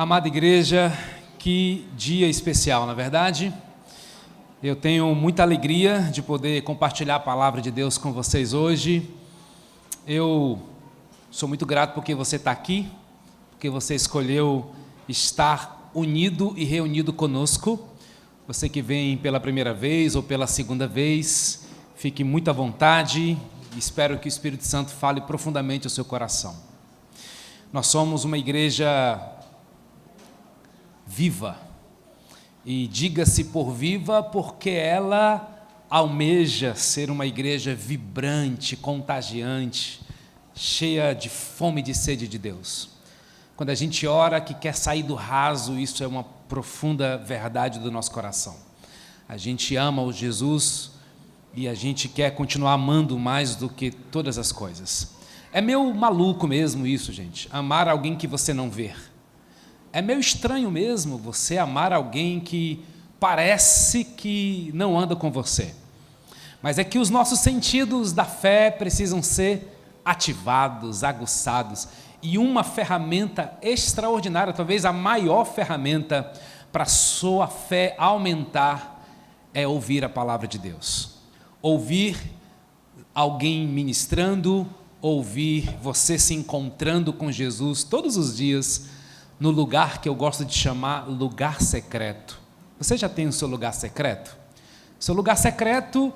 Amada igreja, que dia especial, na verdade. Eu tenho muita alegria de poder compartilhar a palavra de Deus com vocês hoje. Eu sou muito grato porque você está aqui, porque você escolheu estar unido e reunido conosco. Você que vem pela primeira vez ou pela segunda vez, fique muito à vontade. Espero que o Espírito Santo fale profundamente ao seu coração. Nós somos uma igreja viva, e diga-se por viva porque ela almeja ser uma igreja vibrante, contagiante, cheia de fome e de sede de Deus. Quando a gente ora que quer sair do raso, isso é uma profunda verdade do nosso coração. A gente ama o Jesus e a gente quer continuar amando mais do que todas as coisas. É meio maluco mesmo isso, gente, amar alguém que você não vê. É meio estranho mesmo você amar alguém que parece que não anda com você. Mas é que os nossos sentidos da fé precisam ser ativados, aguçados. E uma ferramenta extraordinária, talvez a maior ferramenta para a sua fé aumentar, é ouvir a palavra de Deus. Ouvir alguém ministrando, ouvir você se encontrando com Jesus todos os dias, no lugar que eu gosto de chamar lugar secreto. Você já tem o seu lugar secreto? Seu lugar secreto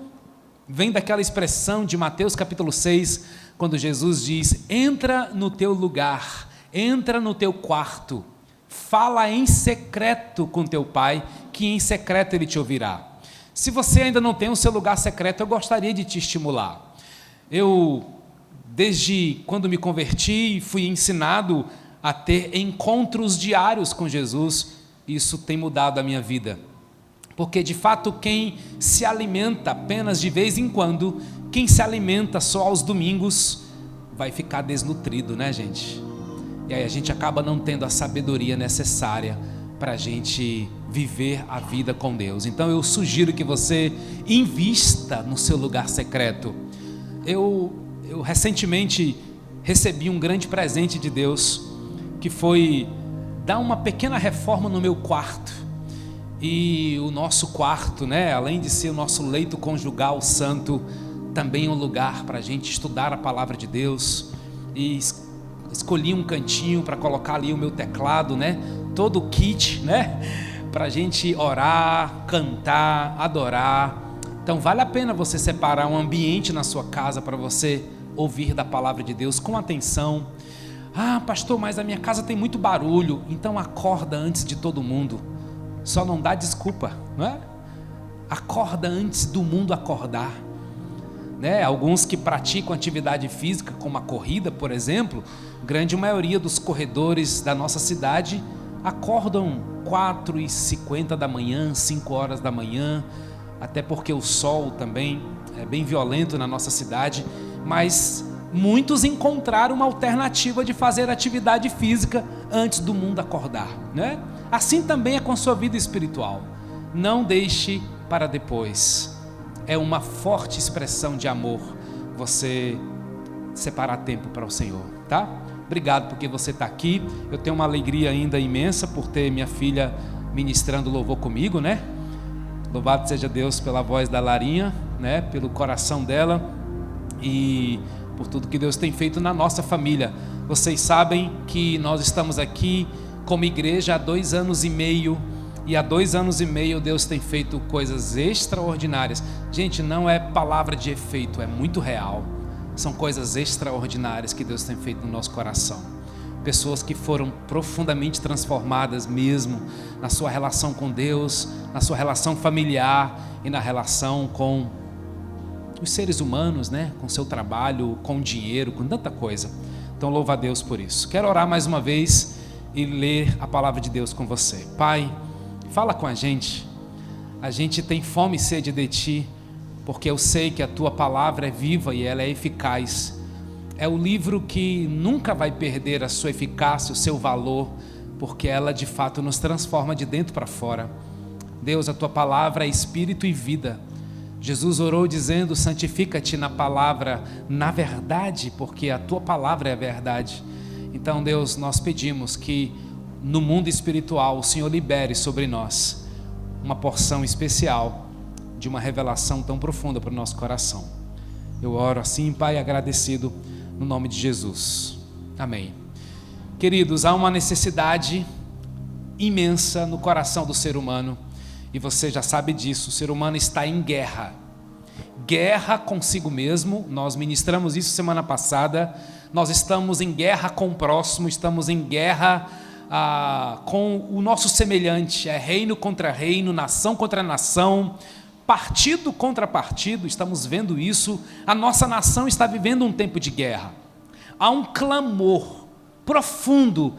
vem daquela expressão de Mateus capítulo 6, quando Jesus diz: entra no teu lugar, entra no teu quarto, fala em secreto com teu pai, que em secreto ele te ouvirá. Se você ainda não tem o seu lugar secreto, eu gostaria de te estimular. Desde quando me converti, fui ensinado a ter encontros diários com Jesus. Isso tem mudado a minha vida, porque de fato quem se alimenta apenas de vez em quando, quem se alimenta só aos domingos, vai ficar desnutrido, né, gente? E aí a gente acaba não tendo a sabedoria necessária para a gente viver a vida com Deus. Então eu sugiro que você invista no seu lugar secreto. Eu recentemente recebi um grande presente de Deus, que foi dar uma pequena reforma no meu quarto. E o nosso quarto, né, além de ser o nosso leito conjugal santo, também é um lugar para a gente estudar a palavra de Deus. E escolhi um cantinho para colocar ali o meu teclado, né, todo o kit, né, para a gente orar, cantar, adorar. Então vale a pena você separar um ambiente na sua casa para você ouvir da palavra de Deus com atenção. Ah, pastor, mas a minha casa tem muito barulho. Então acorda antes de todo mundo. Só não dá desculpa, não é? Acorda antes do mundo acordar, né? Alguns que praticam atividade física, como a corrida, por exemplo, grande maioria dos corredores da nossa cidade acordam 4h50 da manhã, 5 horas da manhã, até porque o sol também é bem violento na nossa cidade, mas muitos encontraram uma alternativa de fazer atividade física antes do mundo acordar, né? Assim também é com sua vida espiritual. Não deixe para depois. É uma forte expressão de amor você separar tempo para o Senhor, tá? Obrigado porque você está aqui. Eu tenho uma alegria ainda imensa por ter minha filha ministrando louvor comigo, né? Louvado seja Deus pela voz da Larinha, né? Pelo coração dela e por tudo que Deus tem feito na nossa família. Vocês sabem que nós estamos aqui como igreja há 2 anos e meio, e há 2 anos e meio Deus tem feito coisas extraordinárias. Gente, não é palavra de efeito, é muito real. São coisas extraordinárias que Deus tem feito no nosso coração. Pessoas que foram profundamente transformadas mesmo na sua relação com Deus, na sua relação familiar e na relação com os seres humanos, né? Com seu trabalho, com dinheiro, com tanta coisa. Então louva a Deus por isso. Quero orar mais uma vez e ler a palavra de Deus com você. Pai, fala com a gente tem fome e sede de Ti, porque eu sei que a Tua palavra é viva e ela é eficaz. É o livro que nunca vai perder a sua eficácia, o seu valor, porque ela de fato nos transforma de dentro para fora. Deus, a Tua palavra é espírito e vida. Jesus orou dizendo: santifica-te na palavra, na verdade, porque a Tua palavra é a verdade. Então, Deus, nós pedimos que no mundo espiritual, o Senhor libere sobre nós uma porção especial de uma revelação tão profunda para o nosso coração. Eu oro assim, Pai, agradecido no nome de Jesus. Amém. Queridos, há uma necessidade imensa no coração do ser humano, e você já sabe disso. O ser humano está em guerra consigo mesmo. Nós ministramos isso semana passada. Nós estamos em guerra com o próximo, estamos em guerra com o nosso semelhante. É reino contra reino, nação contra nação, partido contra partido. Estamos vendo isso. A nossa nação está vivendo um tempo de guerra. Há um clamor profundo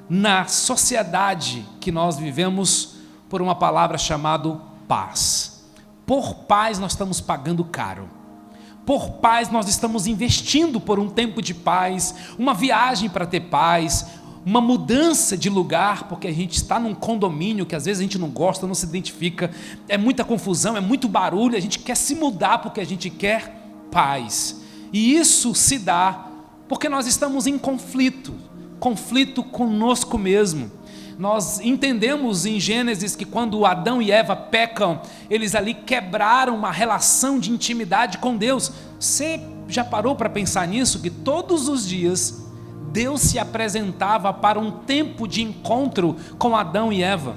na sociedade que nós vivemos por uma palavra chamada paz. Por paz nós estamos pagando caro. Por paz nós estamos investindo por um tempo de paz, uma viagem para ter paz, uma mudança de lugar, porque a gente está num condomínio que às vezes a gente não gosta, não se identifica, é muita confusão, é muito barulho, a gente quer se mudar porque a gente quer paz. E isso se dá porque nós estamos em conflito conosco mesmo. Nós entendemos em Gênesis que quando Adão e Eva pecam, eles ali quebraram uma relação de intimidade com Deus. Você já parou para pensar nisso? Que todos os dias Deus se apresentava para um tempo de encontro com Adão e Eva.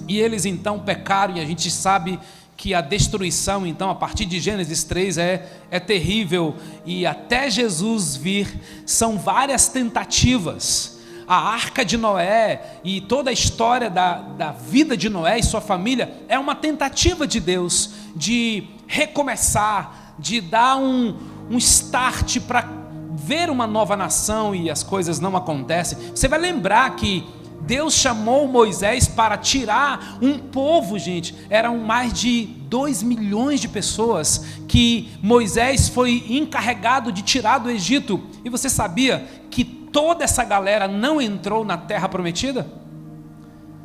E eles então pecaram, e a gente sabe que a destruição, então, a partir de Gênesis 3 é terrível, e até Jesus vir, são várias tentativas. A arca de Noé e toda a história da vida de Noé e sua família é uma tentativa de Deus de recomeçar, de dar um start para ver uma nova nação, e as coisas não acontecem. Você vai lembrar que Deus chamou Moisés para tirar um povo, gente, eram mais de 2 milhões de pessoas que Moisés foi encarregado de tirar do Egito. E você sabia que toda essa galera não entrou na terra prometida?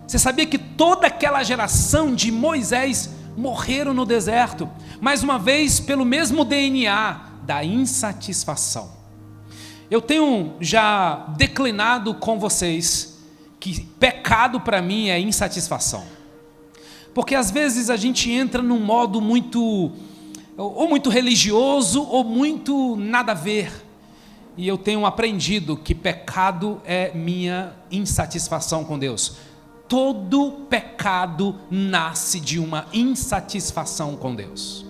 Você sabia que toda aquela geração de Moisés morreram no deserto? Mais uma vez, pelo mesmo DNA da insatisfação. Eu tenho já declinado com vocês que pecado para mim é insatisfação. Porque às vezes a gente entra num modo muito religioso ou muito nada a ver. E eu tenho aprendido que pecado é minha insatisfação com Deus. Todo pecado nasce de uma insatisfação com Deus.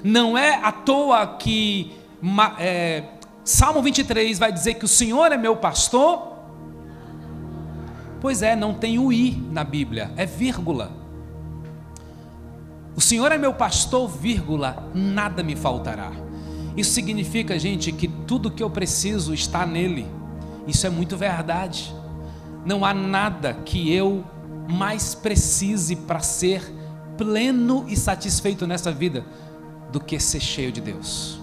Não é à toa que Salmo 23 vai dizer que o Senhor é meu pastor. Pois é, não tem o i na Bíblia, é vírgula. O Senhor é meu pastor, vírgula, nada me faltará. Isso significa, gente, que tudo que eu preciso está nele. Isso é muito verdade. Não há nada que eu mais precise para ser pleno e satisfeito nessa vida do que ser cheio de Deus.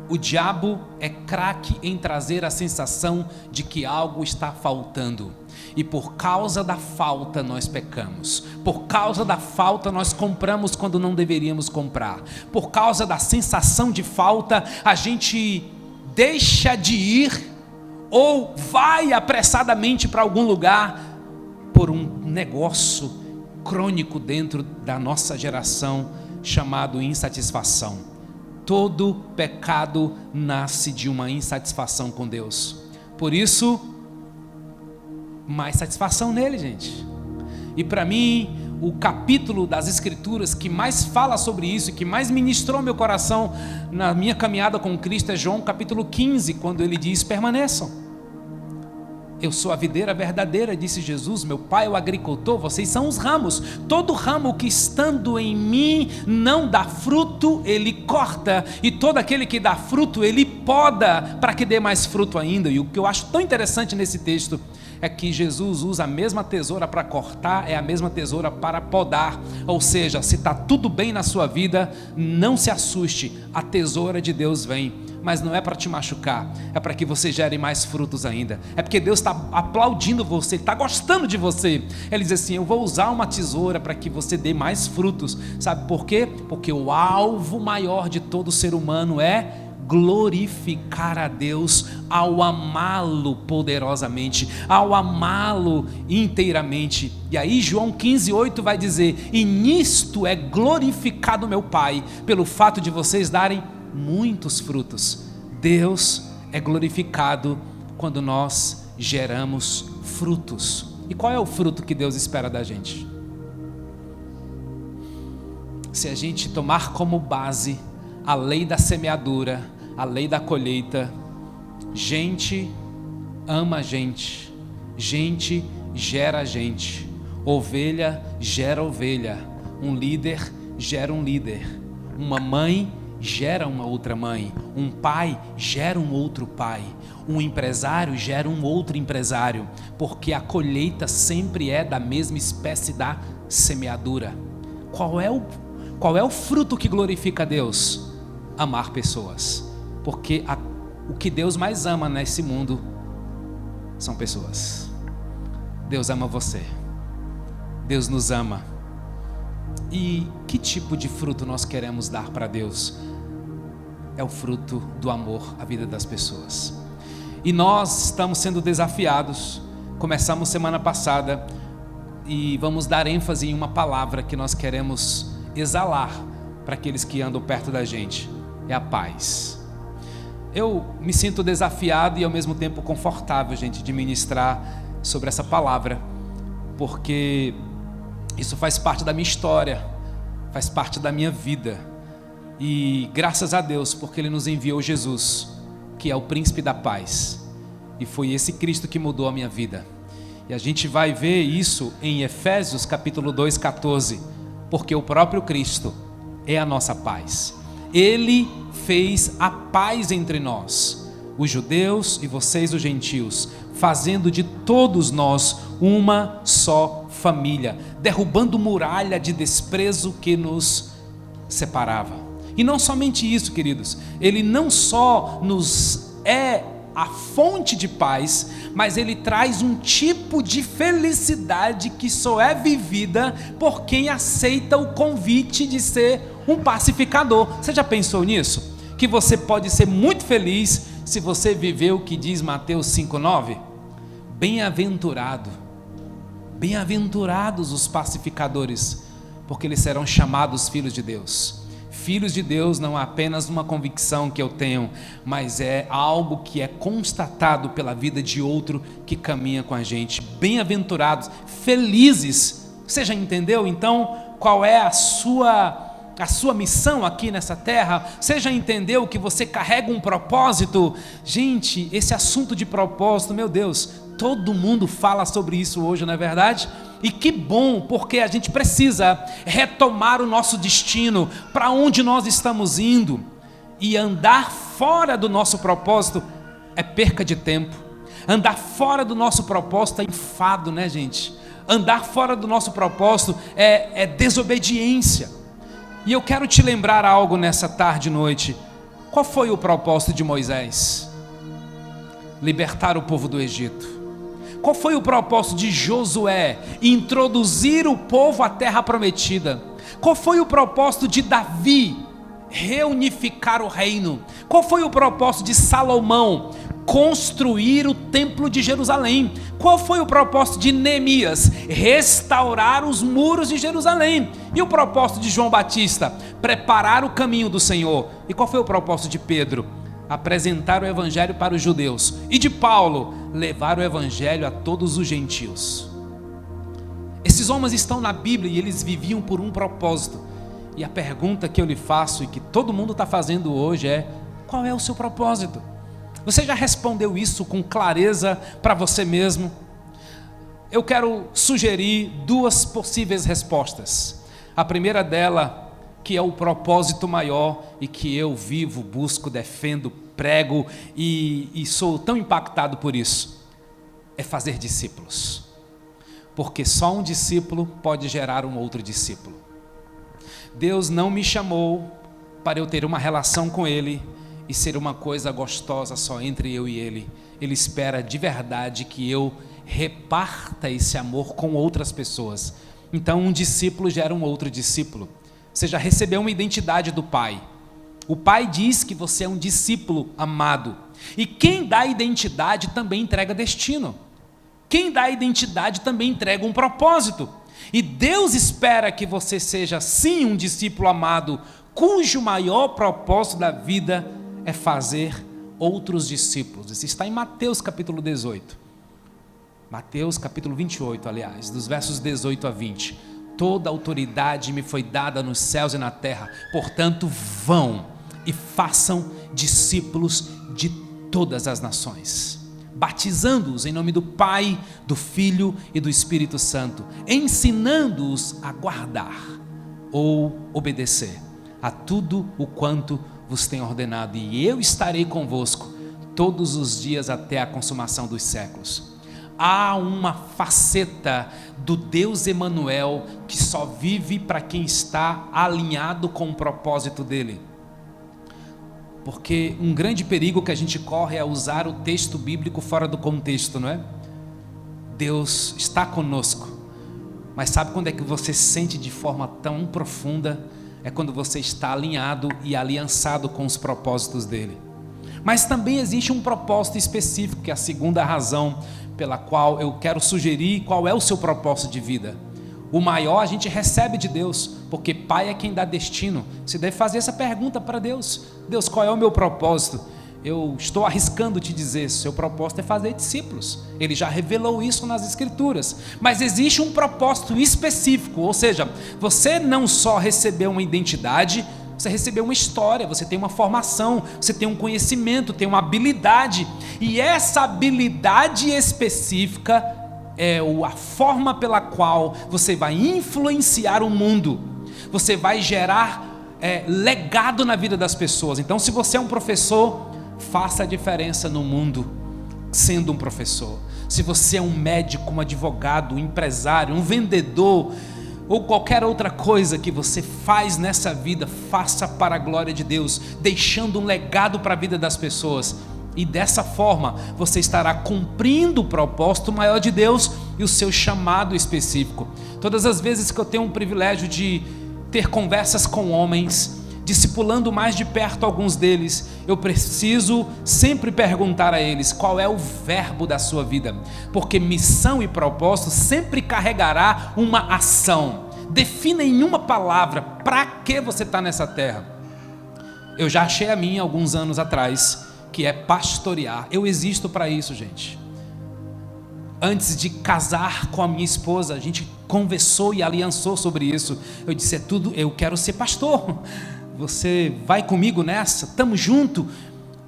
O diabo é craque em trazer a sensação de que algo está faltando. E por causa da falta nós pecamos. Por causa da falta nós compramos quando não deveríamos comprar. Por causa da sensação de falta a gente deixa de ir ou vai apressadamente para algum lugar por um negócio crônico dentro da nossa geração chamado insatisfação. Todo pecado nasce de uma insatisfação com Deus. Por isso, mais satisfação nele, gente. E para mim, o capítulo das Escrituras que mais fala sobre isso, que mais ministrou meu coração na minha caminhada com Cristo é João capítulo 15, quando ele diz: permaneçam. Eu sou a videira verdadeira, disse Jesus, meu pai é o agricultor, vocês são os ramos. Todo ramo que estando em mim não dá fruto, ele corta, e todo aquele que dá fruto, ele poda, para que dê mais fruto ainda. E o que eu acho tão interessante nesse texto é que Jesus usa a mesma tesoura para cortar, é a mesma tesoura para podar. Ou seja, se está tudo bem na sua vida, não se assuste, a tesoura de Deus vem. Mas não é para te machucar, é para que você gere mais frutos ainda. É porque Deus está aplaudindo você, está gostando de você. Ele diz assim: eu vou usar uma tesoura para que você dê mais frutos. Sabe por quê? Porque o alvo maior de todo ser humano é glorificar a Deus ao amá-lo poderosamente, ao amá-lo inteiramente. E aí João 15:8 vai dizer: e nisto é glorificado meu Pai, pelo fato de vocês darem muitos frutos. Deus é glorificado quando nós geramos frutos. E qual é o fruto que Deus espera da gente? Se a gente tomar como base a lei da semeadura, a lei da colheita, gente ama gente, gente gera gente, ovelha gera ovelha, um líder gera um líder, uma mãe gera uma outra mãe, um pai gera um outro pai, um empresário gera um outro empresário, porque a colheita sempre é da mesma espécie da semeadura. Qual é o fruto que glorifica a Deus? Amar pessoas, porque o que Deus mais ama nesse mundo são pessoas. Deus ama você, Deus nos ama. E que tipo de fruto nós queremos dar para Deus? É o fruto do amor à vida das pessoas. E nós estamos sendo desafiados. Começamos semana passada e vamos dar ênfase em uma palavra que nós queremos exalar para aqueles que andam perto da gente: é a paz. Eu me sinto desafiado e ao mesmo tempo confortável, gente, de ministrar sobre essa palavra, porque isso faz parte da minha história, faz parte da minha vida. E graças a Deus, porque Ele nos enviou Jesus, que é o príncipe da paz, e foi esse Cristo que mudou a minha vida. E a gente vai ver isso em Efésios capítulo 2:14, porque o próprio Cristo é a nossa paz. Ele fez a paz entre nós, os judeus e vocês os gentios, fazendo de todos nós uma só família, derrubando muralha de desprezo que nos separava. E não somente isso, queridos, Ele não só nos é a fonte de paz, mas Ele traz um tipo de felicidade que só é vivida por quem aceita o convite de ser um pacificador. Você já pensou nisso? Que você pode ser muito feliz se você viver o que diz Mateus 5:9? Bem-aventurados os pacificadores, porque eles serão chamados filhos de Deus. Filhos de Deus não é apenas uma convicção que eu tenho, mas é algo que é constatado pela vida de outro que caminha com a gente. Bem-aventurados, felizes. Você já entendeu então qual é a sua missão aqui nessa terra? Você já entendeu que você carrega um propósito? Gente, esse assunto de propósito, meu Deus, todo mundo fala sobre isso hoje, não é verdade? E que bom, porque a gente precisa retomar o nosso destino, para onde nós estamos indo. E andar fora do nosso propósito é perca de tempo. Andar fora do nosso propósito é enfado, né, gente? Andar fora do nosso propósito é desobediência. E eu quero te lembrar algo nessa tarde e noite. Qual foi o propósito de Moisés? Libertar o povo do Egito. Qual foi o propósito de Josué? Introduzir o povo à terra prometida. Qual foi o propósito de Davi? Reunificar o reino. Qual foi o propósito de Salomão? Construir o templo de Jerusalém. Qual foi o propósito de Neemias? Restaurar os muros de Jerusalém. E o propósito de João Batista? Preparar o caminho do Senhor. E qual foi o propósito de Pedro? Apresentar o evangelho para os judeus. E de Paulo? Levar o evangelho a todos os gentios. Esses homens estão na Bíblia e eles viviam por um propósito. E a pergunta que eu lhe faço e que todo mundo está fazendo hoje é: qual é o seu propósito? Você já respondeu isso com clareza para você mesmo? Eu quero sugerir duas possíveis respostas. A primeira dela, que é o propósito maior e que eu vivo, busco, defendo, prego e sou tão impactado por isso, é fazer discípulos. Porque só um discípulo pode gerar um outro discípulo. Deus não me chamou para eu ter uma relação com Ele e ser uma coisa gostosa só entre eu e Ele. Ele espera de verdade que eu reparta esse amor com outras pessoas. Então um discípulo gera um outro discípulo. Você já recebeu uma identidade do Pai. O Pai diz que você é um discípulo amado. E quem dá identidade também entrega destino. Quem dá identidade também entrega um propósito. E Deus espera que você seja, sim, um discípulo amado, cujo maior propósito da vida é fazer outros discípulos. Isso está em Mateus capítulo 18. Mateus capítulo 28, aliás, dos versos 18 a 20. Toda autoridade me foi dada nos céus e na terra, portanto vão e façam discípulos de todas as nações, batizando-os em nome do Pai, do Filho e do Espírito Santo, ensinando-os a guardar ou obedecer a tudo o quanto vos tenho ordenado, e eu estarei convosco todos os dias até a consumação dos séculos. Há uma faceta do Deus Emanuel que só vive para quem está alinhado com o propósito dele. Porque um grande perigo que a gente corre é usar o texto bíblico fora do contexto, não é? Deus está conosco, mas sabe quando é que você sente de forma tão profunda? É quando você está alinhado e aliançado com os propósitos dele. Mas também existe um propósito específico, que é a segunda razão pela qual eu quero sugerir qual é o seu propósito de vida. O maior a gente recebe de Deus, porque Pai é quem dá destino. Você deve fazer essa pergunta para Deus: Deus, qual é o meu propósito? Eu estou arriscando te dizer, seu propósito é fazer discípulos. Ele já revelou isso nas Escrituras. Mas existe um propósito específico, ou seja, você não só recebeu uma identidade, você recebeu uma história, você tem uma formação, você tem um conhecimento, tem uma habilidade. E essa habilidade específica é a forma pela qual você vai influenciar o mundo. Você vai gerar legado na vida das pessoas. Então, se você é um professor, faça a diferença no mundo sendo um professor. Se você é um médico, um advogado, um empresário, um vendedor, ou qualquer outra coisa que você faz nessa vida, faça para a glória de Deus, deixando um legado para a vida das pessoas. E dessa forma você estará cumprindo o propósito maior de Deus e o seu chamado específico. Todas as vezes que eu tenho um privilégio de ter conversas com homens, discipulando mais de perto alguns deles, eu preciso sempre perguntar a eles qual é o verbo da sua vida, porque missão e propósito sempre carregará uma ação. Defina em uma palavra para que você está nessa terra. Eu já achei a minha alguns anos atrás, que é pastorear. Eu existo para isso, gente. Antes de casar com a minha esposa, a gente conversou e aliançou sobre isso. Eu disse, eu quero ser pastor. Você vai comigo nessa? Estamos juntos?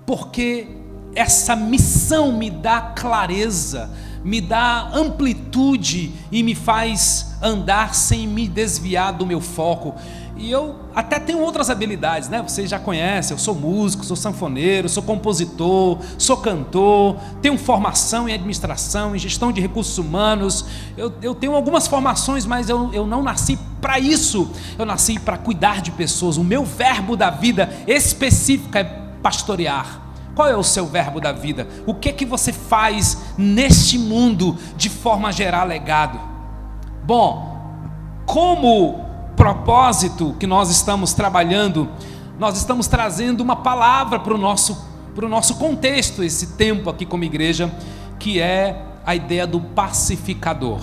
Porque essa missão me dá clareza, me dá amplitude e me faz andar sem me desviar do meu foco. E eu até tenho outras habilidades, né? Vocês já conhecem, eu sou músico, sou sanfoneiro, sou compositor, sou cantor, tenho formação em administração, em gestão de recursos humanos, eu tenho algumas formações, mas eu não nasci para isso, eu nasci para cuidar de pessoas. O meu verbo da vida específico é pastorear. Qual é o seu verbo da vida? O que você faz neste mundo de forma a gerar legado? Bom, como propósito que nós estamos trabalhando, nós estamos trazendo uma palavra para o nosso contexto, esse tempo aqui como igreja, que é a ideia do pacificador.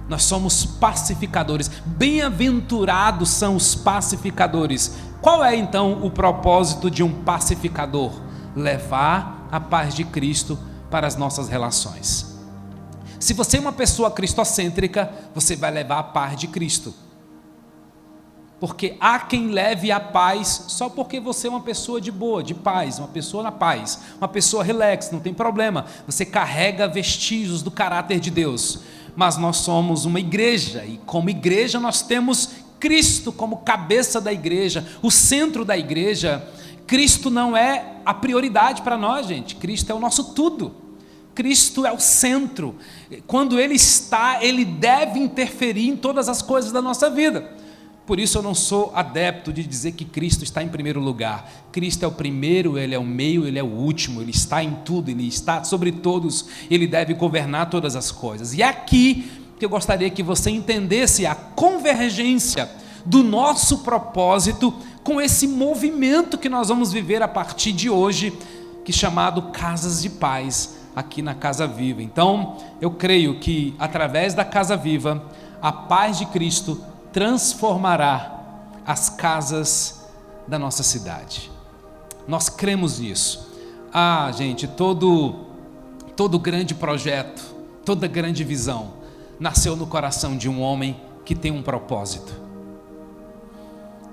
Nós somos pacificadores. Bem-aventurados são os pacificadores. Qual é então o propósito de um pacificador? Levar a paz de Cristo para as nossas relações. Se você é uma pessoa cristocêntrica, você vai levar a paz de Cristo. Porque há quem leve a paz só porque você é uma pessoa de boa, de paz, uma pessoa na paz, uma pessoa relax, não tem problema. Você carrega vestígios do caráter de Deus. Mas nós somos uma igreja, e como igreja nós temos Cristo como cabeça da igreja, o centro da igreja. Cristo não é a prioridade para nós, gente. Cristo é o nosso tudo. Cristo é o centro. Quando Ele está, Ele deve interferir em todas as coisas da nossa vida. Por isso eu não sou adepto de dizer que Cristo está em primeiro lugar. Cristo é o primeiro, Ele é o meio, Ele é o último, Ele está em tudo, Ele está sobre todos, Ele deve governar todas as coisas. E é aqui que eu gostaria que você entendesse a convergência do nosso propósito com esse movimento que nós vamos viver a partir de hoje, que é chamado Casas de Paz, aqui na Casa Viva. Então, eu creio que através da Casa Viva, a paz de Cristo transformará as casas da nossa cidade. Nós cremos nisso. Gente, todo grande projeto, toda grande visão nasceu no coração de um homem que tem um propósito.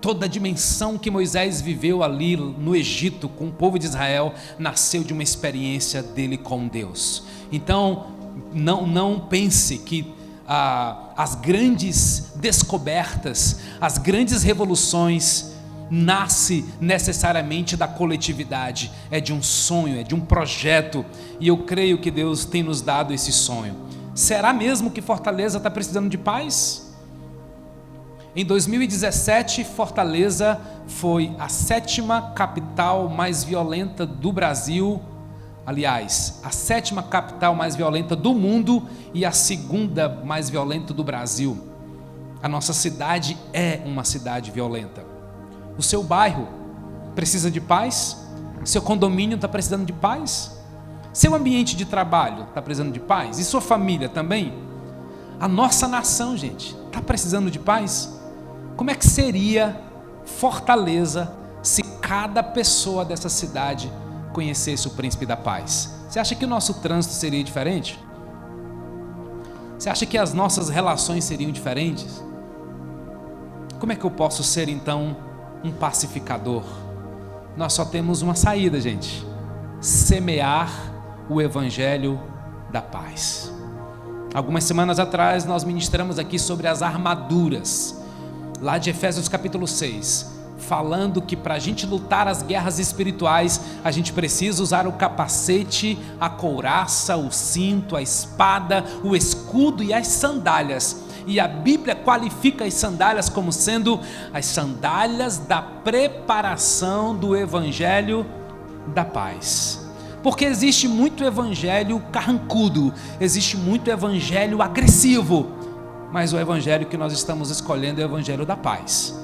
Toda a dimensão que Moisés viveu ali no Egito com o povo de Israel nasceu de uma experiência dele com Deus. Então, não pense que as grandes descobertas, as grandes revoluções nasce necessariamente da coletividade, é de um sonho, é de um projeto, e eu creio que Deus tem nos dado esse sonho. Será mesmo que Fortaleza está precisando de paz? Em 2017, Fortaleza foi a 7ª capital mais violenta do Brasil, aliás, a 7ª capital mais violenta do mundo e a 2ª mais violenta do Brasil. A nossa cidade é uma cidade violenta. O seu bairro precisa de paz? Seu condomínio está precisando de paz? Seu ambiente de trabalho está precisando de paz? E sua família também? A nossa nação, gente, está precisando de paz? Como é que seria Fortaleza se cada pessoa dessa cidade conhecesse o Príncipe da Paz? Você acha que o nosso trânsito seria diferente? Você acha que as nossas relações seriam diferentes? Como é que eu posso ser então um pacificador? Nós só temos uma saída, gente: semear o Evangelho da Paz. Algumas semanas atrás nós ministramos aqui sobre as armaduras, lá de Efésios capítulo 6, falando que para a gente lutar as guerras espirituais, a gente precisa usar o capacete, a couraça, o cinto, a espada, o escudo e as sandálias. E a Bíblia qualifica as sandálias como sendo as sandálias da preparação do Evangelho da Paz. Porque existe muito evangelho carrancudo, existe muito evangelho agressivo, mas o evangelho que nós estamos escolhendo é o evangelho da paz.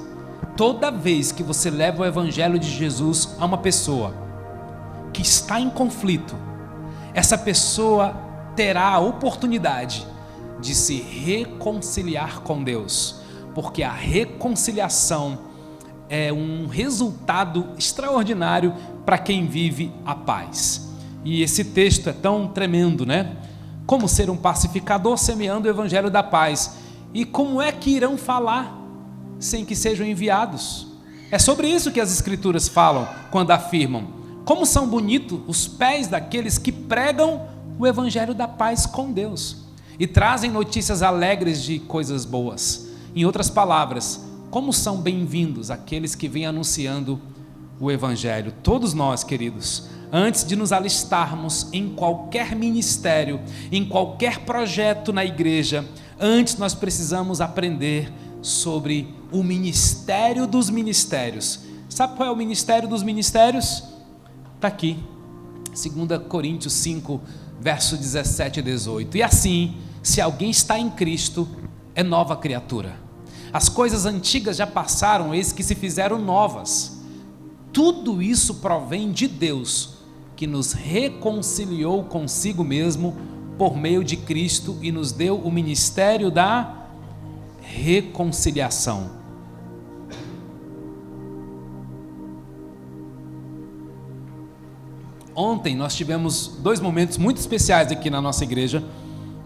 Toda vez que você leva o evangelho de Jesus a uma pessoa que está em conflito, essa pessoa terá a oportunidade de se reconciliar com Deus, porque a reconciliação é um resultado extraordinário para quem vive a paz. E esse texto é tão tremendo, né? Como ser um pacificador semeando o evangelho da paz. E como é que irão falar sem que sejam enviados? É sobre isso que as escrituras falam quando afirmam: como são bonitos os pés daqueles que pregam o evangelho da paz com Deus e trazem notícias alegres de coisas boas. Em outras palavras, como são bem-vindos aqueles que vêm anunciando o evangelho. Todos nós, queridos, antes de nos alistarmos em qualquer ministério, em qualquer projeto na igreja, antes nós precisamos aprender sobre o ministério dos ministérios. Sabe qual é o ministério dos ministérios? Está aqui, 2 Coríntios 5, verso 17 e 18. E assim, se alguém está em Cristo, é nova criatura. As coisas antigas já passaram, eis que se fizeram novas. Tudo isso provém de Deus, que nos reconciliou consigo mesmo por meio de Cristo e nos deu o ministério da reconciliação. Ontem nós tivemos 2 momentos muito especiais aqui na nossa igreja,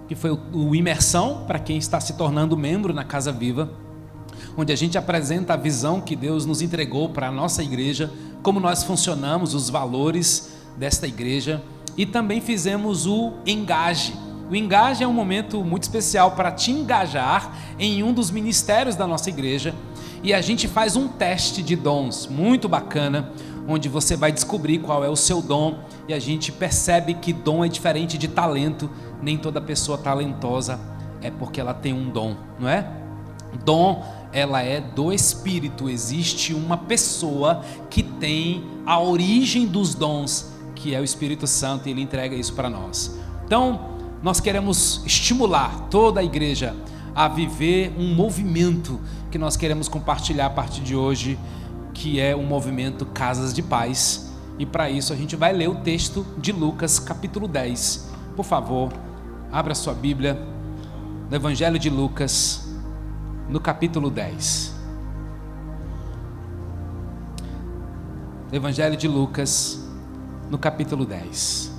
que foi o imersão para quem está se tornando membro na Casa Viva, onde a gente apresenta a visão que Deus nos entregou para a nossa igreja, como nós funcionamos, os valores desta igreja, e também fizemos o Engaje. O Engaje é um momento muito especial para te engajar em um dos ministérios da nossa igreja, e a gente faz um teste de dons muito bacana, onde você vai descobrir qual é o seu dom, e a gente percebe que dom é diferente de talento. Nem toda pessoa talentosa é porque ela tem um dom, não é? Dom, ela é do Espírito. Existe uma pessoa que tem a origem dos dons, que é o Espírito Santo, e Ele entrega isso para nós. Então, nós queremos estimular toda a igreja a viver um movimento que nós queremos compartilhar a partir de hoje, que é o movimento Casas de Paz. E para isso a gente vai ler o texto de Lucas, capítulo 10. Por favor, abra sua Bíblia no Evangelho de Lucas, no capítulo 10. Evangelho de Lucas, no capítulo 10.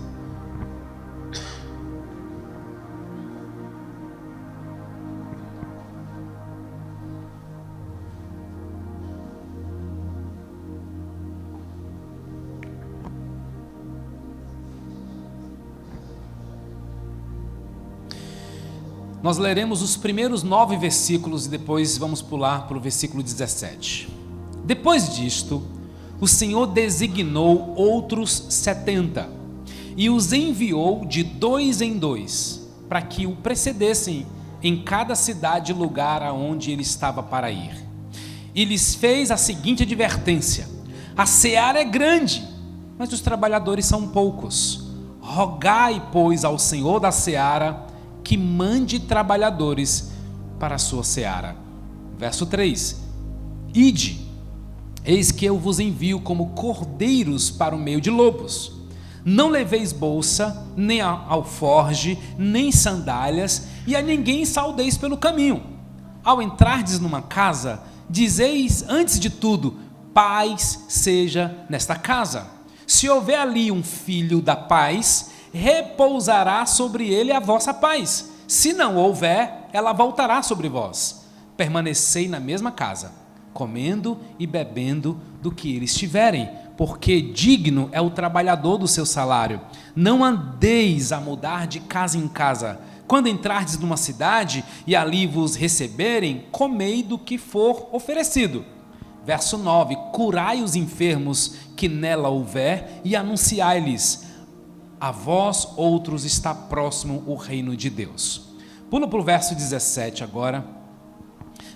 Nós leremos os primeiros 9 versículos e depois vamos pular para o versículo 17. Depois disto, o Senhor designou outros 70 e os enviou de 2 em 2 para que o precedessem em cada cidade e lugar aonde ele estava para ir. E lhes fez a seguinte advertência: a seara é grande, mas os trabalhadores são poucos. Rogai, pois, ao Senhor da seara que mande trabalhadores para a sua seara. Verso 3: Ide, eis que eu vos envio como cordeiros para o meio de lobos. Não leveis bolsa, nem alforge, nem sandálias, e a ninguém saudeis pelo caminho. Ao entrardes numa casa, dizeis antes de tudo: paz seja nesta casa. Se houver ali um filho da paz, repousará sobre ele a vossa paz. Se não houver, ela voltará sobre vós. Permanecei na mesma casa, comendo e bebendo do que eles tiverem, porque digno é o trabalhador do seu salário. Não andeis a mudar de casa em casa. Quando entrardes numa cidade e ali vos receberem, comei do que for oferecido. Verso 9: Curai os enfermos que nela houver e anunciai-lhes: a vós outros está próximo o reino de Deus. Pula para o verso 17 agora.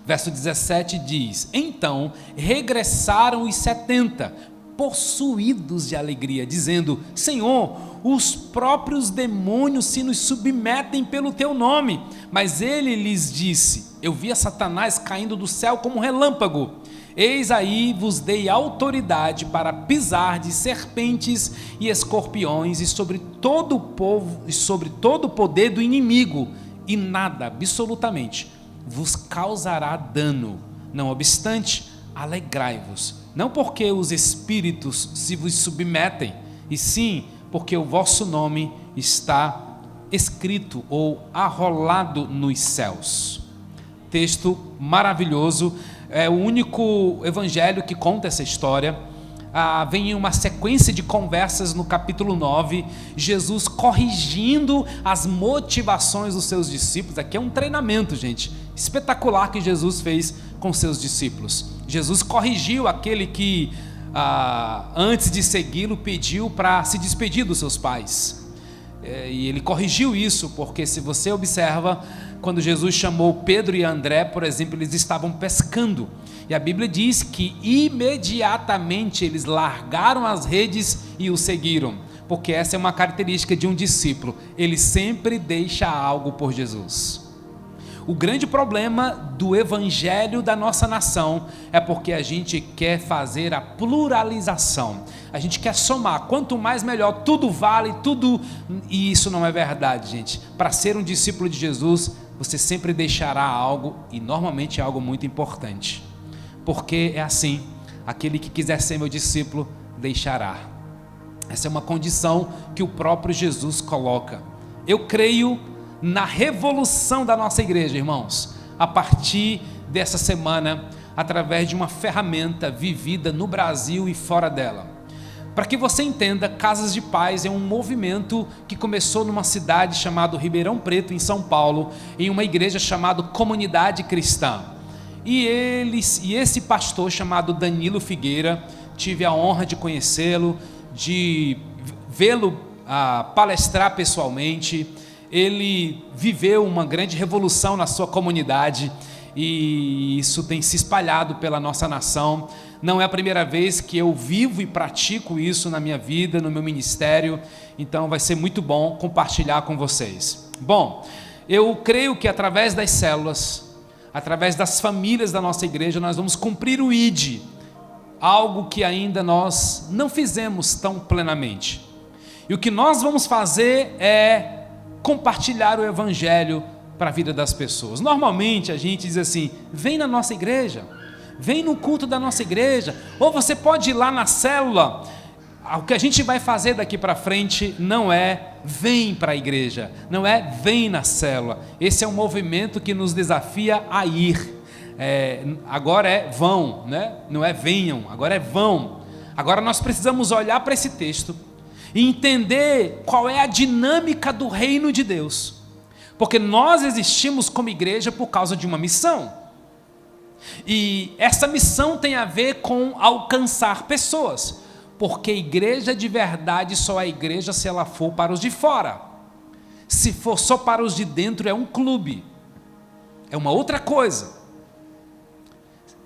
Verso 17 diz: Então regressaram os 70, possuídos de alegria, dizendo: Senhor, os próprios demônios se nos submetem pelo teu nome. Mas ele lhes disse: Eu vi a Satanás caindo do céu como um relâmpago. Eis aí vos dei autoridade para pisar de serpentes e escorpiões e sobre todo o povo e sobre todo o poder do inimigo, e nada, absolutamente, vos causará dano. Não obstante, alegrai-vos, não porque os espíritos se vos submetem, e sim porque o vosso nome está escrito ou arrolado nos céus. Texto maravilhoso. É o único evangelho que conta essa história. Vem uma sequência de conversas no capítulo 9, Jesus corrigindo as motivações dos seus discípulos. Aqui é um treinamento, gente, espetacular que Jesus fez com seus discípulos. Jesus corrigiu aquele que, antes de segui-lo, pediu para se despedir dos seus pais. E ele corrigiu isso, porque se você observa, quando Jesus chamou Pedro e André, por exemplo, eles estavam pescando, e a Bíblia diz que imediatamente eles largaram as redes e o seguiram, porque essa é uma característica de um discípulo: ele sempre deixa algo por Jesus. O grande problema do evangelho da nossa nação é porque a gente quer fazer a pluralização, a gente quer somar, quanto mais melhor, tudo vale, tudo, e isso não é verdade, gente. Para ser um discípulo de Jesus, você sempre deixará algo, e normalmente é algo muito importante, porque é assim: aquele que quiser ser meu discípulo, deixará. Essa é uma condição que o próprio Jesus coloca. Eu creio na revolução da nossa igreja, irmãos, a partir dessa semana, através de uma ferramenta vivida no Brasil e fora dela. Para que você entenda, Casas de Paz é um movimento que começou numa cidade chamada Ribeirão Preto, em São Paulo, em uma igreja chamada Comunidade Cristã. E esse pastor chamado Danilo Figueira, tive a honra de conhecê-lo, de vê-lo palestrar pessoalmente. Ele viveu uma grande revolução na sua comunidade e isso tem se espalhado pela nossa nação. Não é a primeira vez que eu vivo e pratico isso na minha vida, no meu ministério, então vai ser muito bom compartilhar com vocês. Bom, eu creio que através das células, através das famílias da nossa igreja, nós vamos cumprir o ID, algo que ainda nós não fizemos tão plenamente. E o que nós vamos fazer é compartilhar o Evangelho para a vida das pessoas. Normalmente a gente diz assim: vem na nossa igreja, vem no culto da nossa igreja, ou você pode ir lá na célula. O que a gente vai fazer daqui para frente não é vem para a igreja, não é vem na célula. Esse é um movimento que nos desafia a ir. Agora é vão, né? Não é venham, agora é vão. Agora nós precisamos olhar para esse texto e entender qual é a dinâmica do reino de Deus, porque nós existimos como igreja por causa de uma missão, e essa missão tem a ver com alcançar pessoas, porque igreja de verdade só é igreja se ela for para os de fora. Se for só para os de dentro, é um clube, é uma outra coisa.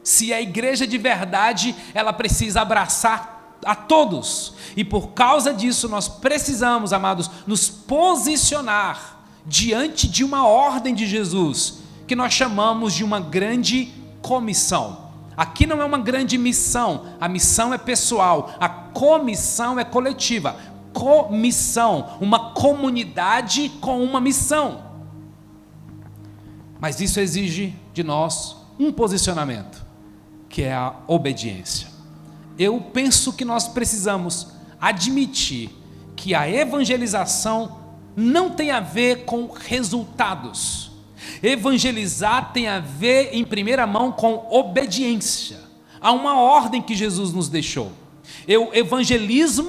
Se é igreja de verdade, ela precisa abraçar a todos, e por causa disso nós precisamos, amados, nos posicionar diante de uma ordem de Jesus, que nós chamamos de uma grande comissão. Aqui não é uma grande missão, a missão é pessoal, a comissão é coletiva. Comissão, uma comunidade com uma missão. Mas isso exige de nós um posicionamento, que é a obediência. Eu penso que nós precisamos admitir que a evangelização não tem a ver com resultados. Evangelizar tem a ver, em primeira mão, com obediência. Há uma ordem que Jesus nos deixou. Eu evangelizo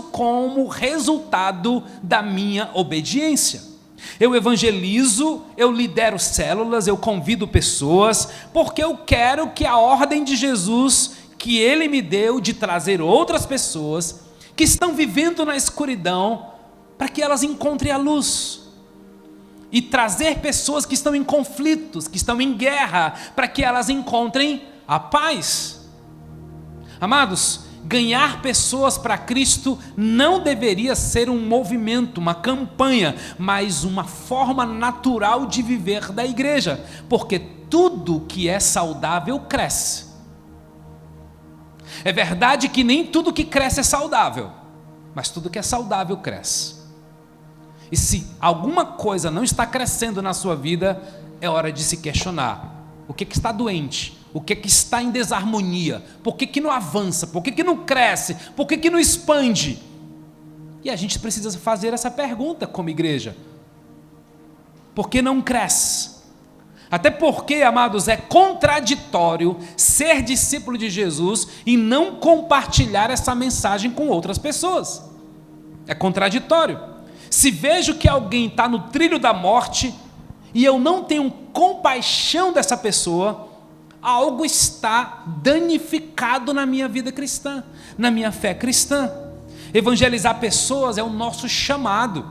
como resultado da minha obediência. Eu evangelizo, eu lidero células, eu convido pessoas, porque eu quero que a ordem de Jesus, que Ele me deu de trazer outras pessoas que estão vivendo na escuridão, para que elas encontrem a luz. E trazer pessoas que estão em conflitos, que estão em guerra, para que elas encontrem a paz. Amados, ganhar pessoas para Cristo não deveria ser um movimento, uma campanha, mas uma forma natural de viver da igreja, porque tudo que é saudável cresce. É verdade que nem tudo que cresce é saudável, mas tudo que é saudável cresce. E se alguma coisa não está crescendo na sua vida, é hora de se questionar. O que está doente? O que está em desarmonia? Por que não avança? Por que não cresce? Por que não expande? E a gente precisa fazer essa pergunta como igreja. Por que não cresce? Até porque, amados, é contraditório ser discípulo de Jesus e não compartilhar essa mensagem com outras pessoas. É contraditório. Se vejo que alguém está no trilho da morte e eu não tenho compaixão dessa pessoa, algo está danificado na minha vida cristã, na minha fé cristã. Evangelizar pessoas é o nosso chamado.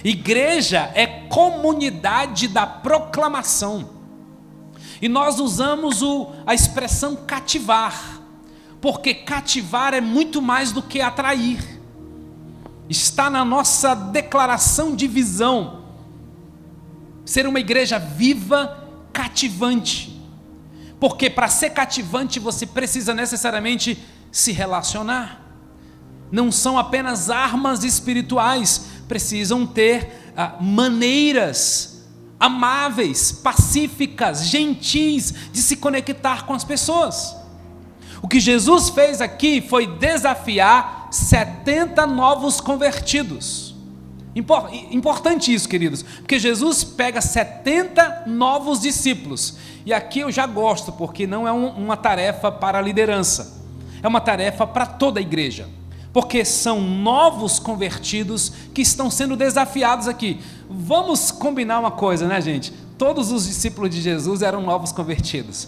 Igreja é comunidade da proclamação. E nós usamos a expressão cativar, porque cativar é muito mais do que atrair. Está na nossa declaração de visão, ser uma igreja viva, cativante, porque para ser cativante você precisa necessariamente se relacionar. Não são apenas armas espirituais, precisam ter maneiras amáveis, pacíficas, gentis de se conectar com as pessoas. O que Jesus fez aqui foi desafiar 70 novos convertidos. Importante isso, queridos, porque Jesus pega 70 novos discípulos, e aqui eu já gosto, porque não é uma tarefa para a liderança, é uma tarefa para toda a igreja, porque são novos convertidos que estão sendo desafiados aqui. Vamos combinar uma coisa, né, gente? Todos os discípulos de Jesus eram novos convertidos.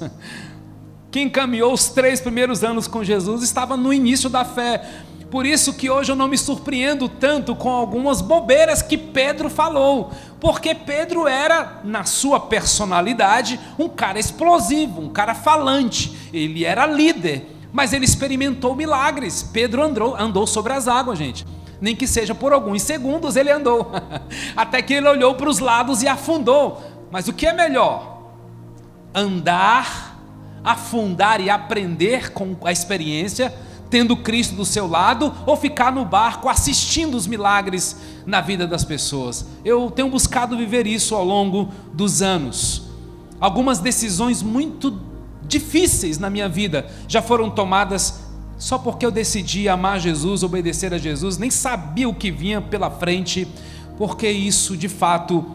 Quem caminhou os 3 primeiros anos com Jesus estava no início da fé. Por isso que hoje eu não me surpreendo tanto com algumas bobeiras que Pedro falou, porque Pedro era, na sua personalidade, um cara explosivo, um cara falante. Ele era líder, mas ele experimentou milagres. Pedro andou sobre as águas, gente. Nem que seja por alguns segundos ele andou, até que ele olhou para os lados e afundou. Mas o que é melhor? Andar afundar e aprender com a experiência, tendo Cristo do seu lado, ou ficar no barco assistindo os milagres na vida das pessoas. Eu tenho buscado viver isso ao longo dos anos. Algumas decisões muito difíceis na minha vida já foram tomadas só porque eu decidi amar Jesus, obedecer a Jesus, nem sabia o que vinha pela frente, porque isso de fato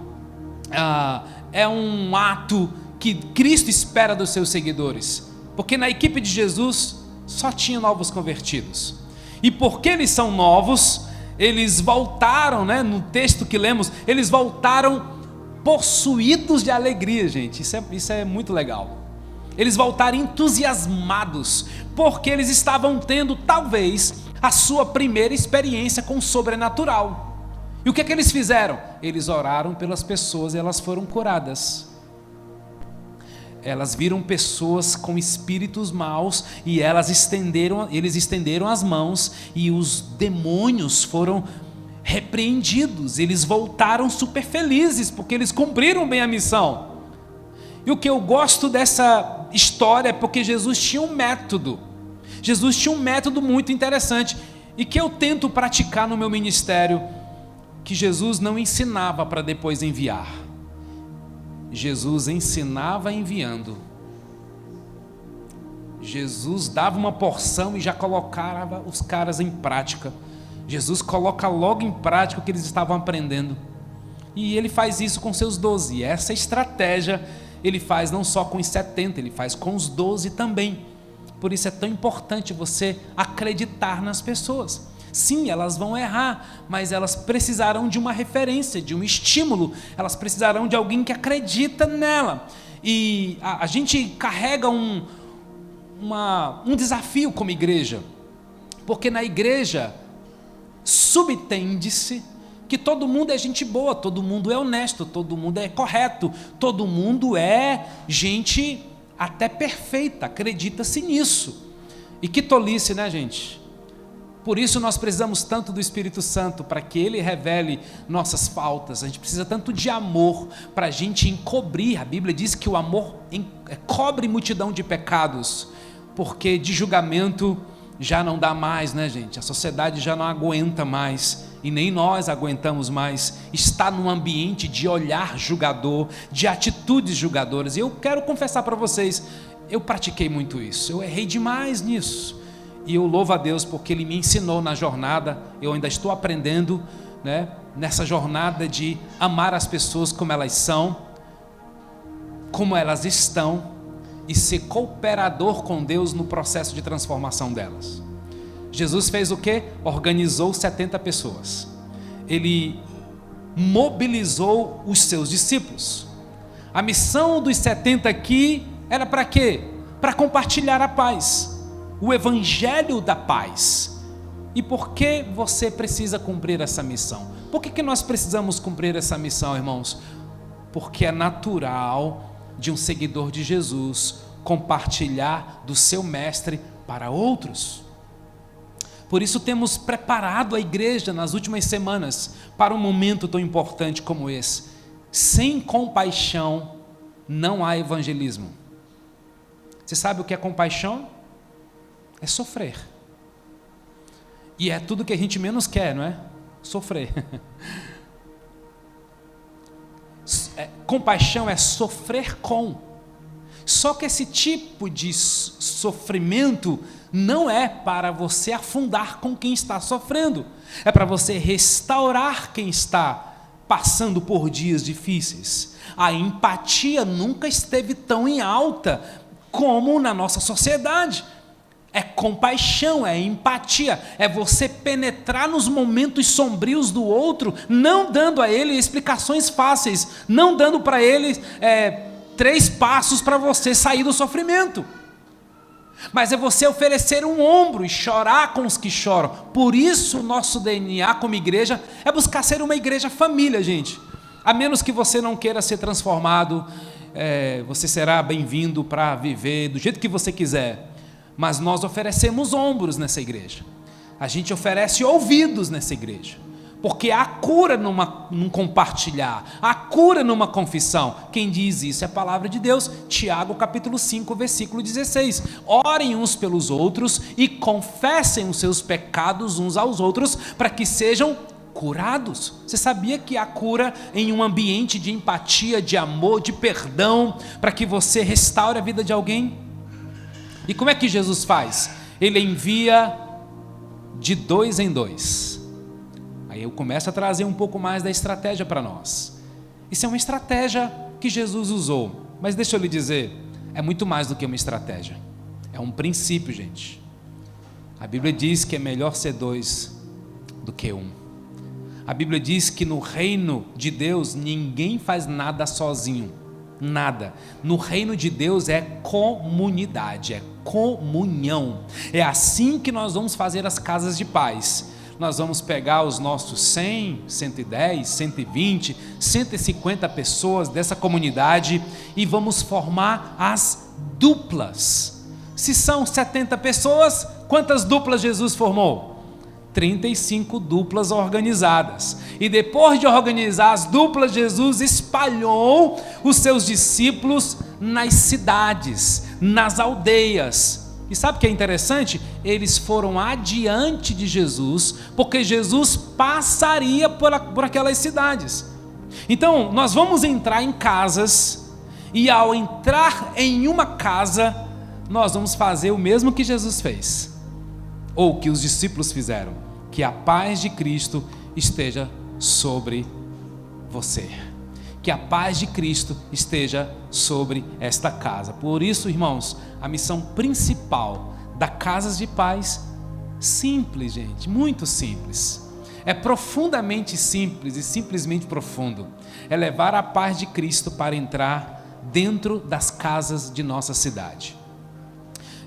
é um ato que Cristo espera dos seus seguidores, porque na equipe de Jesus só tinha novos convertidos, e porque eles são novos, eles voltaram, no texto que lemos, eles voltaram possuídos de alegria, gente, isso é muito legal. Eles voltaram entusiasmados, porque eles estavam tendo talvez a sua primeira experiência com o sobrenatural. E o que eles fizeram? Eles oraram pelas pessoas e elas foram curadas. Elas viram pessoas com espíritos maus e eles estenderam as mãos e os demônios foram repreendidos. Eles voltaram super felizes porque eles cumpriram bem a missão. E o que eu gosto dessa história é porque Jesus tinha um método. Jesus tinha um método muito interessante e que eu tento praticar no meu ministério, que Jesus não ensinava para depois enviar. Jesus ensinava enviando. Jesus dava uma porção e já colocava os caras em prática. Jesus coloca logo em prática o que eles estavam aprendendo. E ele faz isso com seus 12. E essa estratégia ele faz não só com os 70, ele faz com os 12 também. Por isso é tão importante você acreditar nas pessoas. Sim, elas vão errar, mas elas precisarão de uma referência, de um estímulo, elas precisarão de alguém que acredita nela. E a gente carrega um desafio como igreja, porque na igreja subtende-se que todo mundo é gente boa, todo mundo é honesto, todo mundo é correto, todo mundo é gente até perfeita, acredita-se nisso. E que tolice, né, gente? Por isso nós precisamos tanto do Espírito Santo, para que Ele revele nossas faltas. A gente precisa tanto de amor, para a gente encobrir. A Bíblia diz que o amor cobre multidão de pecados, porque de julgamento já não dá mais, né, gente? A sociedade já não aguenta mais, e nem nós aguentamos mais estar num ambiente de olhar julgador, de atitudes julgadoras. E eu quero confessar para vocês, eu pratiquei muito isso, eu errei demais nisso. E eu louvo a Deus porque Ele me ensinou na jornada, eu ainda estou aprendendo, nessa jornada de amar as pessoas como elas são, como elas estão, e ser cooperador com Deus no processo de transformação delas. Jesus fez o quê? Organizou 70 pessoas. Ele mobilizou os seus discípulos. A missão dos 70 aqui era para quê? Para compartilhar a paz. O evangelho da paz. E por que você precisa cumprir essa missão? Por que nós precisamos cumprir essa missão, irmãos? Porque é natural de um seguidor de Jesus compartilhar do seu mestre para outros. Por isso temos preparado a igreja nas últimas semanas para um momento tão importante como esse. Sem compaixão não há evangelismo. Você sabe o que é compaixão? É sofrer. E é tudo que a gente menos quer, não é? Sofrer. Compaixão é sofrer com. Só que esse tipo de sofrimento não é para você afundar com quem está sofrendo. É para você restaurar quem está passando por dias difíceis. A empatia nunca esteve tão em alta como na nossa sociedade. É compaixão, é empatia, é você penetrar nos momentos sombrios do outro, não dando a ele explicações fáceis, não dando para ele 3 passos para você sair do sofrimento, mas é você oferecer um ombro e chorar com os que choram. Por isso o nosso DNA como igreja é buscar ser uma igreja família, gente. A menos que você não queira ser transformado, você será bem-vindo para viver do jeito que você quiser. Mas nós oferecemos ombros nessa igreja. A gente oferece ouvidos nessa igreja. Porque há cura num compartilhar, há cura numa confissão. Quem diz isso é a palavra de Deus. Tiago capítulo 5, versículo 16. Orem uns pelos outros e confessem os seus pecados uns aos outros, para que sejam curados. Você sabia que há cura em um ambiente de empatia, de amor, de perdão, para que você restaure a vida de alguém? E como é que Jesus faz? Ele envia de 2 em 2. Aí eu começo a trazer um pouco mais da estratégia para nós. Isso é uma estratégia que Jesus usou, mas deixa eu lhe dizer, é muito mais do que uma estratégia, é um princípio, gente. A Bíblia diz que é melhor ser 2 do que 1. A Bíblia diz que no reino de Deus ninguém faz nada sozinho, nada. No reino de Deus é comunidade, é comunhão. É assim que nós vamos fazer as casas de paz. Nós vamos pegar os nossos 100, 110, 120, 150 pessoas dessa comunidade e vamos formar as duplas. Se são 70 pessoas, quantas duplas Jesus formou? 35 duplas organizadas. E depois de organizar as duplas, Jesus espalhou os seus discípulos nas cidades, nas aldeias. E sabe o que é interessante? Eles foram adiante de Jesus, porque Jesus passaria por aquelas cidades. Então, nós vamos entrar em casas, e ao entrar em uma casa, nós vamos fazer o mesmo que Jesus fez, ou que os discípulos fizeram: que a paz de Cristo esteja sobre você. Que a paz de Cristo esteja sobre esta casa. Por isso, irmãos, a missão principal da Casas de Paz, simples, gente, muito simples. É profundamente simples e simplesmente profundo. É levar a paz de Cristo para entrar dentro das casas de nossa cidade.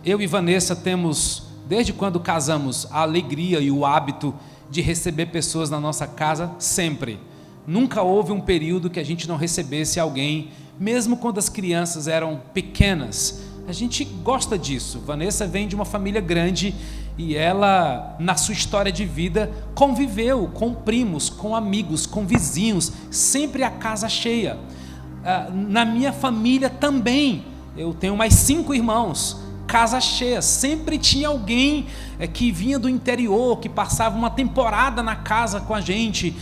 Eu e Vanessa temos, desde quando casamos, a alegria e o hábito de receber pessoas na nossa casa sempre. Nunca houve um período que a gente não recebesse alguém, mesmo quando as crianças eram pequenas. A gente gosta disso. Vanessa vem de uma família grande e ela, na sua história de vida, conviveu com primos, com amigos, com vizinhos, sempre a casa cheia. Na minha família também, eu tenho mais 5 irmãos, casa cheia, sempre tinha alguém que vinha do interior, que passava uma temporada na casa com a gente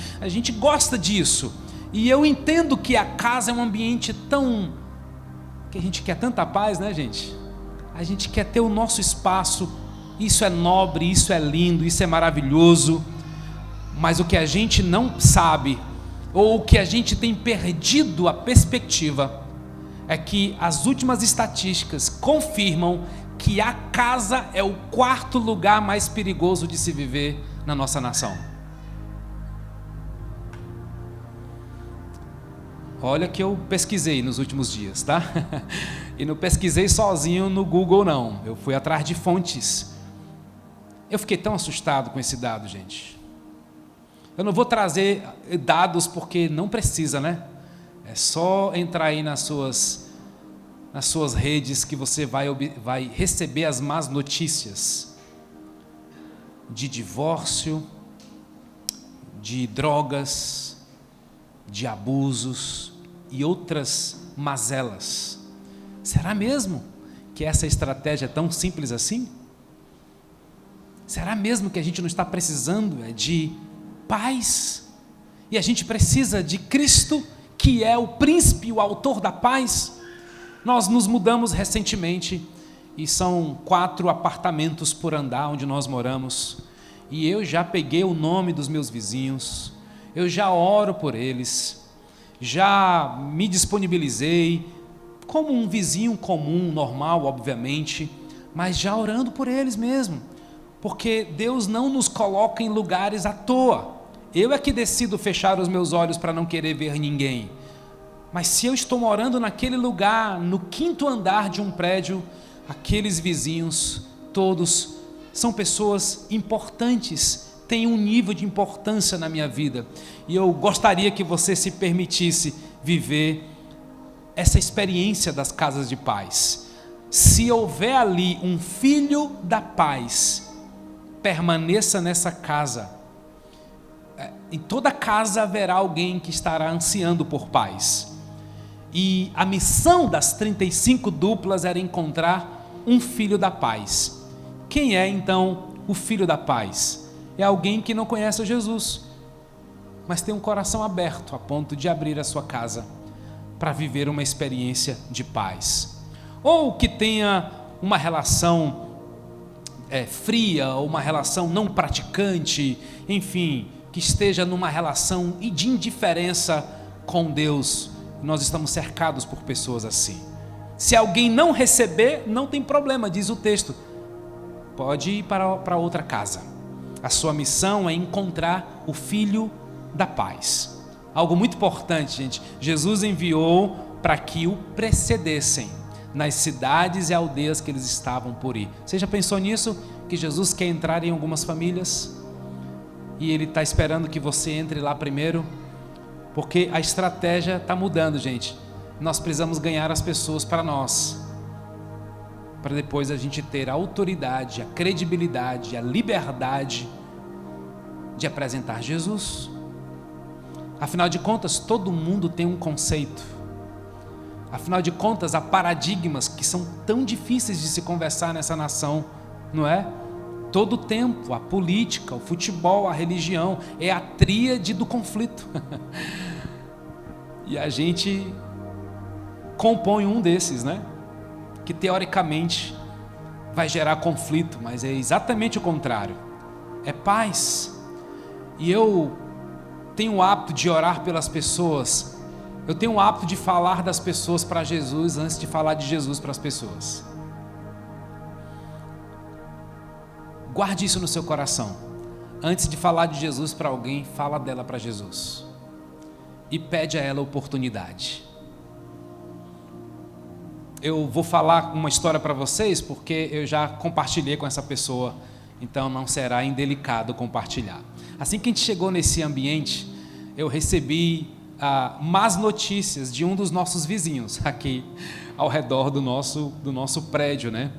gosta disso, e eu entendo que a casa é um ambiente que a gente quer tanta paz, né, gente? A gente quer ter o nosso espaço, isso é nobre, isso é lindo, isso é maravilhoso, mas o que a gente não sabe, ou o que a gente tem perdido a perspectiva, é que as últimas estatísticas confirmam que a casa é o 4º lugar mais perigoso de se viver na nossa nação. Olha que eu pesquisei nos últimos dias, tá? E não pesquisei sozinho no Google, não. Eu fui atrás de fontes. Eu fiquei tão assustado com esse dado, gente. Eu não vou trazer dados porque não precisa, né? É só entrar aí nas suas redes que você vai receber as más notícias de divórcio, de drogas, de abusos e outras mazelas. Será mesmo que essa estratégia é tão simples assim? Será mesmo que a gente não está precisando de paz? E a gente precisa de Cristo, que é o príncipe, o autor da paz? Nós nos mudamos recentemente e são 4 apartamentos por andar onde nós moramos, e eu já peguei o nome dos meus vizinhos, eu já oro por eles, já me disponibilizei como um vizinho comum, normal, obviamente, mas já orando por eles mesmo, porque Deus não nos coloca em lugares à toa. Eu é que decido fechar os meus olhos para não querer ver ninguém. Mas se eu estou morando naquele lugar, no 5º andar de um prédio, aqueles vizinhos, todos são pessoas importantes, têm um nível de importância na minha vida. E eu gostaria que você se permitisse viver essa experiência das casas de paz. Se houver ali um filho da paz, permaneça nessa casa. em toda casa haverá alguém que estará ansiando por paz. E a missão das 35 duplas era encontrar um filho da paz. Quem é então o filho da paz? É alguém que não conhece Jesus, mas tem um coração aberto a ponto de abrir a sua casa para viver uma experiência de paz. Ou que tenha uma relação fria, ou uma relação não praticante, enfim, que esteja numa relação de indiferença com Deus. Nós estamos cercados por pessoas assim. Se alguém não receber, não tem problema, diz o texto, pode ir para outra casa. A sua missão é encontrar o filho da paz. Algo muito importante, gente, Jesus enviou para que o precedessem nas cidades e aldeias que eles estavam por ir. Você já pensou nisso? Que Jesus quer entrar em algumas famílias e Ele está esperando que você entre lá primeiro? Porque a estratégia está mudando, gente. Nós precisamos ganhar as pessoas para nós, para depois a gente ter a autoridade, a credibilidade, a liberdade de apresentar Jesus. Afinal de contas, todo mundo tem um conceito. Afinal de contas, há paradigmas que são tão difíceis de se conversar nessa nação, não é? Todo o tempo, a política, o futebol, a religião, é a tríade do conflito. E a gente compõe um desses, né? Que teoricamente vai gerar conflito, mas é exatamente o contrário. É paz. E eu tenho o hábito de orar pelas pessoas. Eu tenho o hábito de falar das pessoas para Jesus antes de falar de Jesus para as pessoas. Guarde isso no seu coração. Antes de falar de Jesus para alguém, fala dela para Jesus. E pede a ela oportunidade. Eu vou falar uma história para vocês, porque eu já compartilhei com essa pessoa, então não será indelicado compartilhar. Assim que a gente chegou nesse ambiente, eu recebi más notícias de um dos nossos vizinhos, aqui ao redor do nosso prédio, né?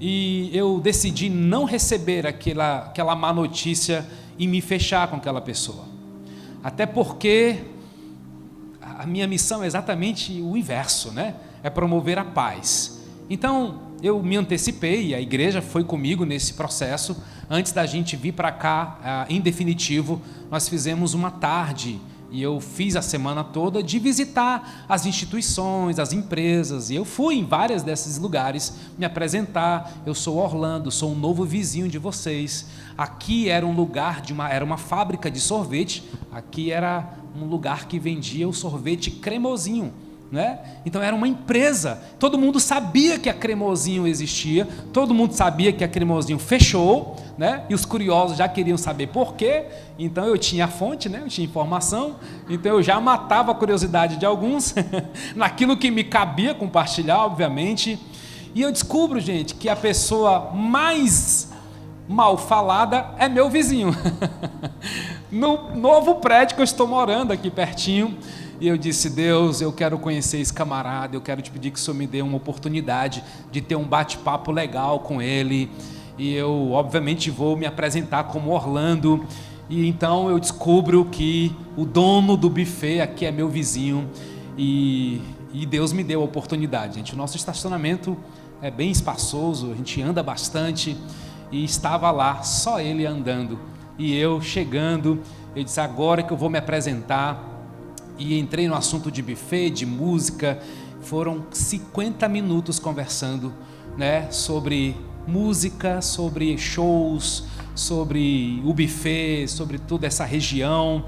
E eu decidi não receber aquela má notícia e me fechar com aquela pessoa. Até porque a minha missão é exatamente o inverso, né? É promover a paz. Então, eu me antecipei, a igreja foi comigo nesse processo. Antes da gente vir para cá, em definitivo, nós fizemos uma tarde, e eu fiz a semana toda de visitar as instituições, as empresas, e eu fui em vários desses lugares me apresentar. Eu sou Orlando, sou um novo vizinho de vocês. Aqui era um lugar era uma fábrica de sorvete. Aqui era um lugar que vendia o sorvete cremosinho, né? Então era uma empresa. Todo mundo sabia que a Cremosinho existia, todo mundo sabia que a Cremosinho fechou, né? E os curiosos já queriam saber por quê. Então eu tinha a fonte, né? Eu tinha informação, então eu já matava a curiosidade de alguns naquilo que me cabia compartilhar, obviamente. E eu descubro, gente, que a pessoa mais mal falada é meu vizinho no novo prédio que eu estou morando aqui pertinho. E eu disse: Deus, eu quero conhecer esse camarada, eu quero te pedir que o Senhor me dê uma oportunidade de ter um bate-papo legal com ele. E eu, obviamente, vou me apresentar como Orlando. E então eu descubro que o dono do buffet aqui é meu vizinho. E Deus me deu a oportunidade, gente. O nosso estacionamento é bem espaçoso, a gente anda bastante. E estava lá, só ele andando. E eu chegando, eu disse: agora que eu vou me apresentar. E entrei no assunto de buffet, de música. Foram 50 minutos conversando, né, sobre música, sobre shows, sobre o buffet, sobre toda essa região.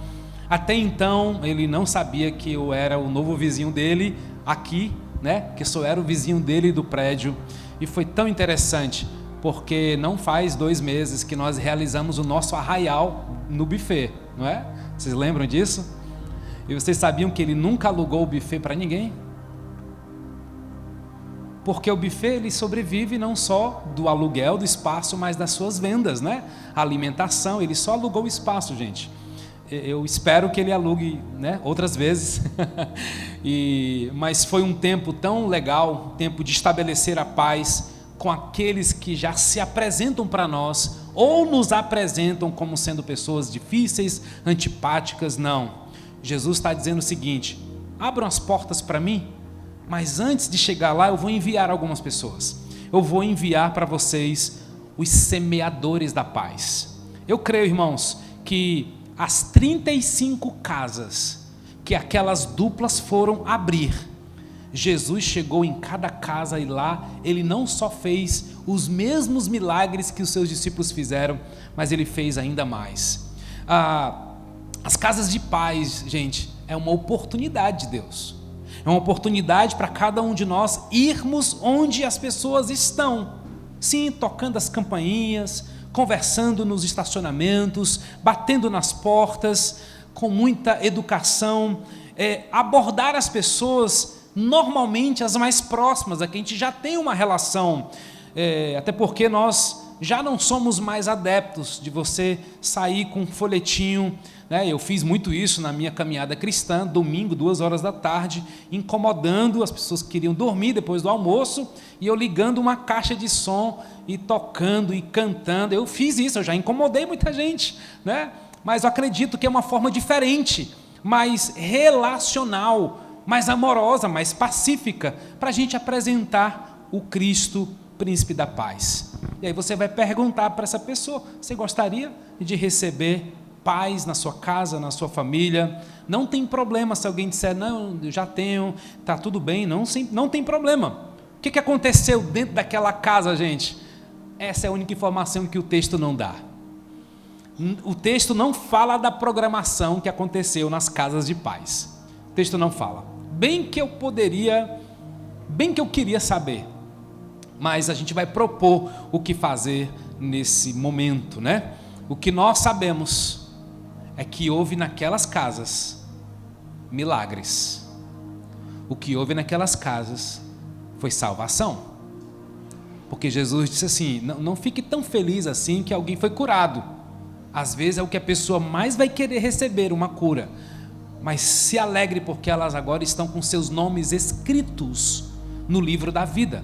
Até então, ele não sabia que eu era o novo vizinho dele aqui, né, que só era o vizinho dele do prédio. E foi tão interessante, porque não faz 2 meses que nós realizamos o nosso arraial no buffet, não é? Vocês lembram disso? E vocês sabiam que ele nunca alugou o buffet para ninguém? Porque o buffet, ele sobrevive não só do aluguel do espaço, mas das suas vendas, né? A alimentação, ele só alugou o espaço, gente. Eu espero que ele alugue, né, outras vezes. Mas foi um tempo tão legal, tempo de estabelecer a paz com aqueles que já se apresentam para nós ou nos apresentam como sendo pessoas difíceis, antipáticas. Não. Jesus está dizendo o seguinte: abram as portas para mim, mas antes de chegar lá eu vou enviar algumas pessoas. Eu vou enviar para vocês os semeadores da paz. Eu creio, irmãos, que as 35 casas que aquelas duplas foram abrir, Jesus chegou em cada casa e lá ele não só fez os mesmos milagres que os seus discípulos fizeram, mas ele fez ainda mais. As casas de paz, gente, é uma oportunidade de Deus. É uma oportunidade para cada um de nós irmos onde as pessoas estão. Sim, tocando as campainhas, conversando nos estacionamentos, batendo nas portas, com muita educação, abordar as pessoas, normalmente as mais próximas, a quem a gente já tem uma relação, até porque nós já não somos mais adeptos de você sair com um folhetinho, né? Eu fiz muito isso na minha caminhada cristã, domingo, 2 horas da tarde, incomodando as pessoas que queriam dormir depois do almoço, e eu ligando uma caixa de som e tocando e cantando. Eu fiz isso, eu já incomodei muita gente, né? Mas eu acredito que é uma forma diferente, mais relacional, mais amorosa, mais pacífica, para a gente apresentar o Cristo, príncipe da paz. E aí você vai perguntar para essa pessoa: você gostaria de receber paz na sua casa, na sua família? Não tem problema se alguém disser: não, eu já tenho, está tudo bem, não tem problema. O que aconteceu dentro daquela casa, gente? Essa é a única informação que o texto não dá. O texto não fala da programação que aconteceu nas casas de paz. O texto não fala. Bem que eu queria saber, mas a gente vai propor o que fazer nesse momento, né? O que nós sabemos é que houve naquelas casas milagres. O que houve naquelas casas foi salvação. Porque Jesus disse assim: não fique tão feliz assim que alguém foi curado. Às vezes é o que a pessoa mais vai querer receber, uma cura. Mas se alegre porque elas agora estão com seus nomes escritos no livro da vida.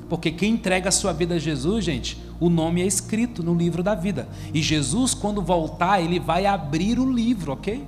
Porque quem entrega a sua vida a Jesus, gente, o nome é escrito no livro da vida. E Jesus, quando voltar, ele vai abrir o livro, ok?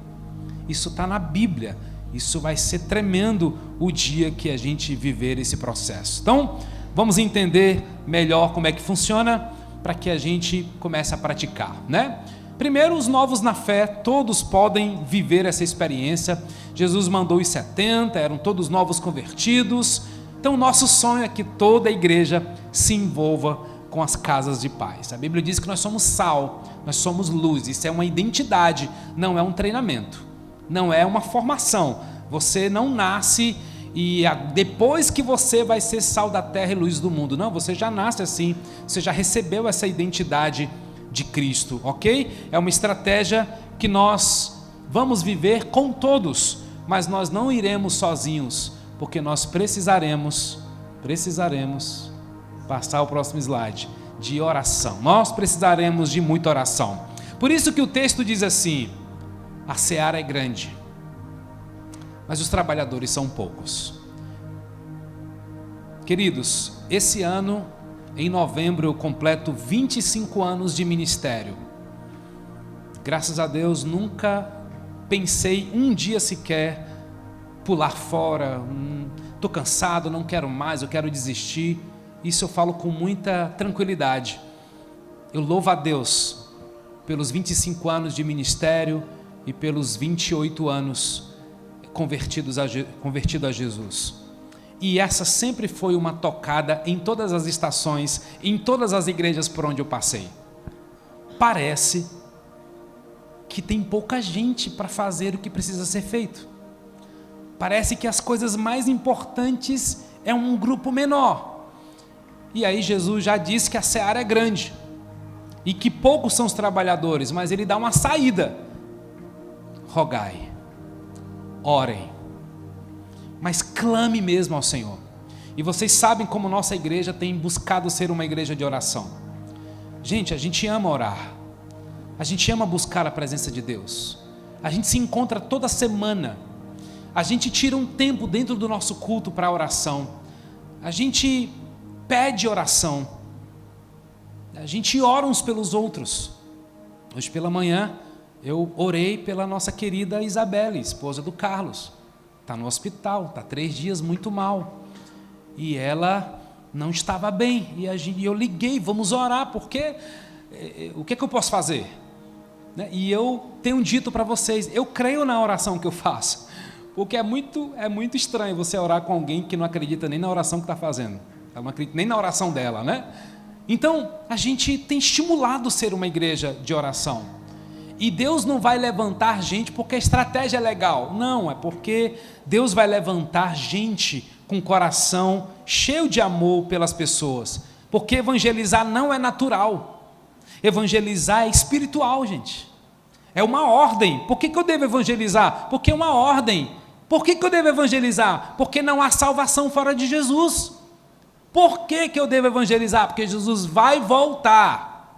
Isso está na Bíblia. Isso vai ser tremendo o dia que a gente viver esse processo. Então, vamos entender melhor como é que funciona para que a gente comece a praticar, né? Primeiro, os novos na fé, todos podem viver essa experiência. Jesus mandou os 70, eram todos novos convertidos. Então, o nosso sonho é que toda a igreja se envolva com as casas de paz. A Bíblia diz que nós somos sal, nós somos luz. Isso é uma identidade, não é um treinamento, não é uma formação. Você não nasce e depois que você vai ser sal da terra e luz do mundo. Não, você já nasce assim, você já recebeu essa identidade de Cristo, ok? É uma estratégia que nós vamos viver com todos, mas nós não iremos sozinhos, porque nós precisaremos, passar o próximo slide, de oração. Nós precisaremos de muita oração. Por isso que o texto diz assim: a seara é grande, mas os trabalhadores são poucos. Queridos, esse ano, em novembro, eu completo 25 anos de ministério. Graças a Deus, nunca pensei um dia sequer pular fora. Estou cansado, não quero mais, eu quero desistir. Isso eu falo com muita tranquilidade. Eu louvo a Deus pelos 25 anos de ministério e pelos 28 anos convertido a Jesus. E essa sempre foi uma tocada em todas as estações, em todas as igrejas por onde eu passei. Parece que tem pouca gente para fazer o que precisa ser feito. Parece que as coisas mais importantes é um grupo menor. E aí Jesus já disse que a seara é grande e que poucos são os trabalhadores, mas ele dá uma saída. Rogai, orem, mas clame mesmo ao Senhor. E vocês sabem como nossa igreja tem buscado ser uma igreja de oração. Gente, a gente ama orar, a gente ama buscar a presença de Deus, a gente se encontra toda semana, a gente tira um tempo dentro do nosso culto para oração, a gente pede oração, A gente ora uns pelos outros. Hoje pela manhã eu orei pela nossa querida Isabelle, esposa do Carlos. Está no hospital, está 3 dias muito mal. E ela não estava bem. E eu liguei, vamos orar, porque o que eu posso fazer? E eu tenho dito para vocês, eu creio na oração que eu faço. Porque é muito estranho você orar com alguém que não acredita nem na oração que está fazendo. Ela não acredita nem na oração dela, né? Então, a gente tem estimulado ser uma igreja de oração. E Deus não vai levantar gente porque a estratégia é legal. Não, é porque Deus vai levantar gente com coração cheio de amor pelas pessoas. Porque evangelizar não é natural. Evangelizar é espiritual, gente. É uma ordem. Por que eu devo evangelizar? Porque é uma ordem. Por que eu devo evangelizar? Porque não há salvação fora de Jesus. Por que eu devo evangelizar? Porque Jesus vai voltar.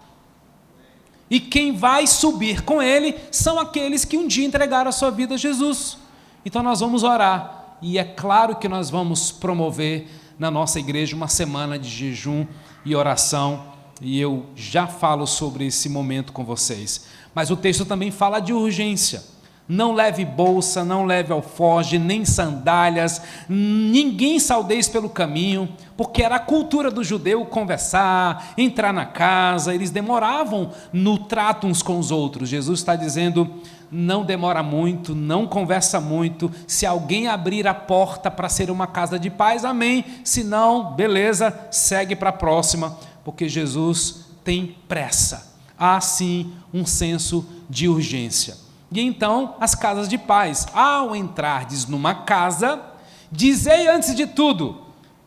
E quem vai subir com Ele são aqueles que um dia entregaram a sua vida a Jesus. Então nós vamos orar. E é claro que nós vamos promover na nossa igreja uma semana de jejum e oração. E eu já falo sobre esse momento com vocês. Mas o texto também fala de urgência. Não leve bolsa, não leve alforje, nem sandálias, ninguém saudeis pelo caminho, porque era a cultura do judeu conversar, entrar na casa, eles demoravam no trato uns com os outros. Jesus está dizendo, não demora muito, não conversa muito, se alguém abrir a porta para ser uma casa de paz, amém, se não, beleza, segue para a próxima, porque Jesus tem pressa, há sim um senso de urgência. E então, as casas de paz, ao entrardes numa casa, dizei antes de tudo,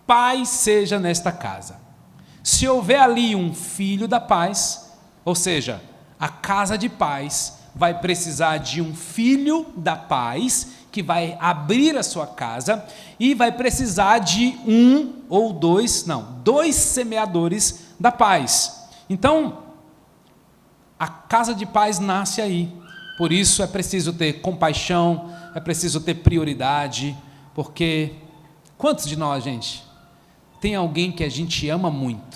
paz seja nesta casa. Se houver ali um filho da paz, ou seja, a casa de paz vai precisar de um filho da paz, que vai abrir a sua casa, e vai precisar de dois semeadores da paz. Então, a casa de paz nasce aí. Por isso é preciso ter compaixão, é preciso ter prioridade, porque quantos de nós, gente, tem alguém que a gente ama muito,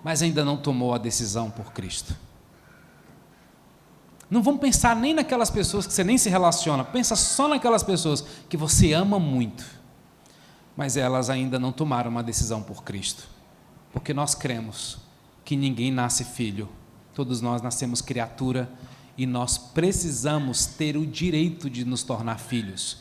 mas ainda não tomou a decisão por Cristo? Não vamos pensar nem naquelas pessoas que você nem se relaciona, pensa só naquelas pessoas que você ama muito, mas elas ainda não tomaram uma decisão por Cristo, porque nós cremos que ninguém nasce filho. Todos nós nascemos criatura e nós precisamos ter o direito de nos tornar filhos.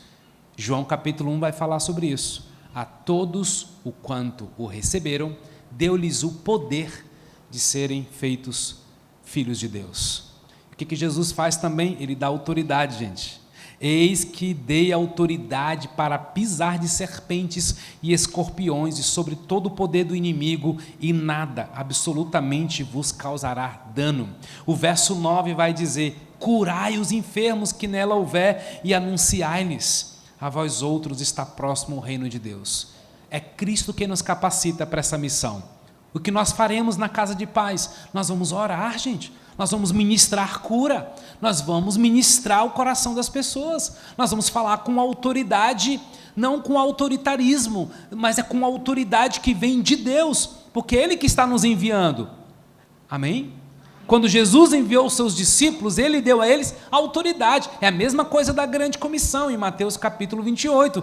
João capítulo 1 vai falar sobre isso. A todos o quanto o receberam, deu-lhes o poder de serem feitos filhos de Deus. O que Jesus faz também? Ele dá autoridade, gente. Eis que dei autoridade para pisar de serpentes e escorpiões e sobre todo o poder do inimigo, e nada absolutamente vos causará dano. O verso 9 vai dizer, curai os enfermos que nela houver e anunciai-lhes, a vós outros está próximo o reino de Deus. É Cristo quem nos capacita para essa missão. O que nós faremos na casa de paz? Nós vamos orar, gente. Nós vamos ministrar cura, nós vamos ministrar o coração das pessoas, nós vamos falar com autoridade, não com autoritarismo, mas é com autoridade que vem de Deus, porque é Ele que está nos enviando, amém? Quando Jesus enviou os seus discípulos, Ele deu a eles autoridade, é a mesma coisa da grande comissão, em Mateus capítulo 28,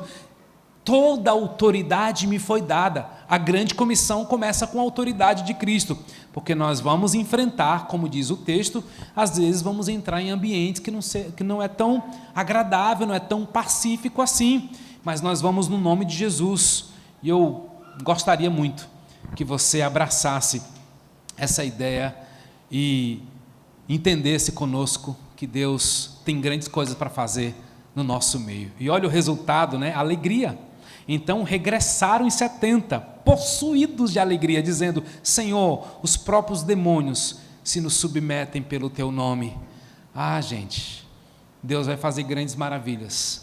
toda autoridade me foi dada. A grande comissão começa com a autoridade de Cristo, porque nós vamos enfrentar, como diz o texto, às vezes vamos entrar em ambientes que não é tão agradável, não é tão pacífico assim, mas nós vamos no nome de Jesus. E eu gostaria muito que você abraçasse essa ideia e entendesse conosco que Deus tem grandes coisas para fazer no nosso meio. E olha o resultado, né? Alegria. Então regressaram em 70, possuídos de alegria, dizendo, Senhor, os próprios demônios se nos submetem pelo Teu nome. Ah, gente, Deus vai fazer grandes maravilhas.